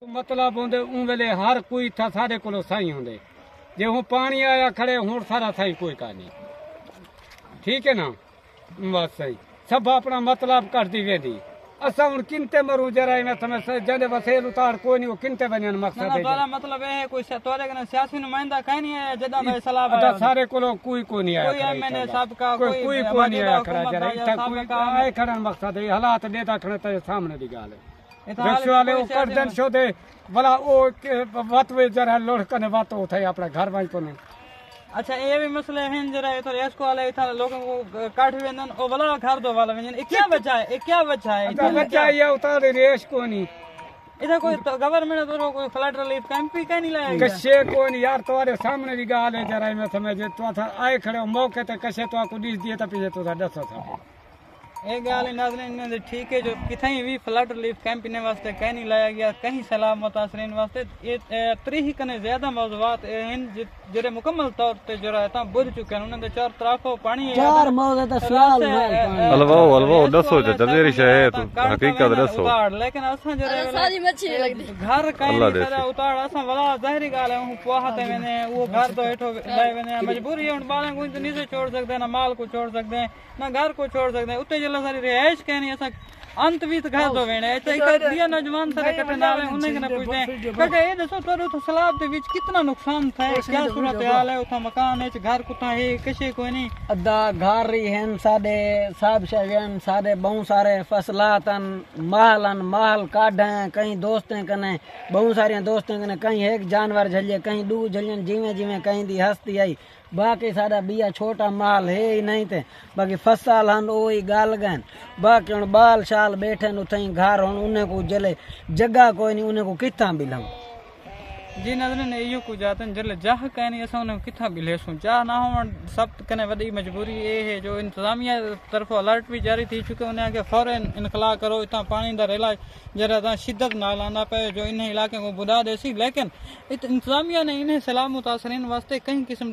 मतलब होंदे उन वेले हर कोई था सारे कोलो साई होंदे जे हूँ पानी आया खड़े हूँ सारा साई कोई का नहीं। ठीक है ना, बस सही सब अपना मतलब करती वेंदी। असा हूँ किनते मरू जरा में समय जदे वसेल उतार कोई नहीं, वो किनते बनन मकसद है। तोरा मतलब है कोई तोरे कने सियासी नुमाइंदा कहीं नहीं है जदा भाई सलाह है सारे कोलो कोई नहीं आया, कोई एमएनए साहब का कोई नहीं आया खड़ा जरा इतना कोई आए खड़ा मकसद है हालात देता खड़े ते सामने दी गाल है रिक्शा वाले वो कर देन छो दे भला वो बात वे जरा लोड कने बात हो थे अपना घर में कोने। अच्छा ये भी मसले हैं जरा इधर एसको वाले इधर लोगों को काट वेंदन ओ भला घर दो वाला वेंदन क्या बचा है क्या बचा है बच्चा ये उतार रेस को नहीं इधर कोई तो गवर्नमेंट तो कोई फ्लड रिलीफ कैंप भी कहीं नहीं लाया कशे को नहीं यार तुम्हारे सामने की गाल है जरा मैं समझे तो था आए खड़े मौके ते कशे तो आपको दिस दिए तो पीछे तो दसो था एक गाल नाज़रीन ठीक है जो किथाई भी फ्लड रिलीफ कैंप इन्हें वास्ते कहीं नहीं लाया गया कहीं सैलाब मुतासरीन वास्ते ये त्री कने ज्यादा मौजूदात इन जरे मुकम्मल तौर पे जरा ता बुझ चुके हैं उन्होंने चार तरफों पानी चार मौजे तो सियाल अलवो दसो जदेरी शे तो हकीकत दसो लेकिन असा जरे सारी मच्छी लगदी घर कहीं सारा उतार असा वाला जाहिर गाल है पोहाते मैंने वो घर तो हेठो लाए मैंने मजबूरी है उन बाले को तो नीचे छोड़ सकते हैं ना माल को छोड़ सकते हैं ना घर को छोड़ सकते हैं उते जला सारी रिहाइश कहनी ऐसा अंत भी तो घर दो वेने ऐसे एक दिया नौजवान सारे कटे नाले उन्हें कने पूछते हैं काका ये दसो तोरो तो सलाब दे विच कितना नुकसान था क्या सूरत हाल है उथा मकान है घर कुथा है कशे कोई नहीं अदा घर ही हैं साडे सब शगन साडे बहुत सारे फसलातन माल काढे कहीं दोस्तें कने बहुत सारे दोस्तें कने कहीं एक जानवर झलिए कहीं दू झलियन जिवें जिवें कहीं दी हस्ती आई बाकी सारा बिया छोटा माल है ही नहीं थे बाकी फसल हन ओ ही गाल गन बाकी हुन बाल शाल बैठे नु थई घर हुन उन्हें को जले जगह कोई नहीं उन्हें को किथा बिलम जी नजरन यो को जातन जले जाह कहनी असा उन्हें किथा बिलेसु जा ना हो सब कने वडी मजबूरी ये है जो इंतजामिया तरफ अलर्ट भी जारी थी चुके उन्हें के फौरन इनखला करो इतना पानी दा रेला जरा ता शिद्दत नाल आंदा पे जो इन इलाके को बुदा देसी लेकिन इंतजामिया ने इन्हें सलाम मुतासरीन वास्ते कई किस्म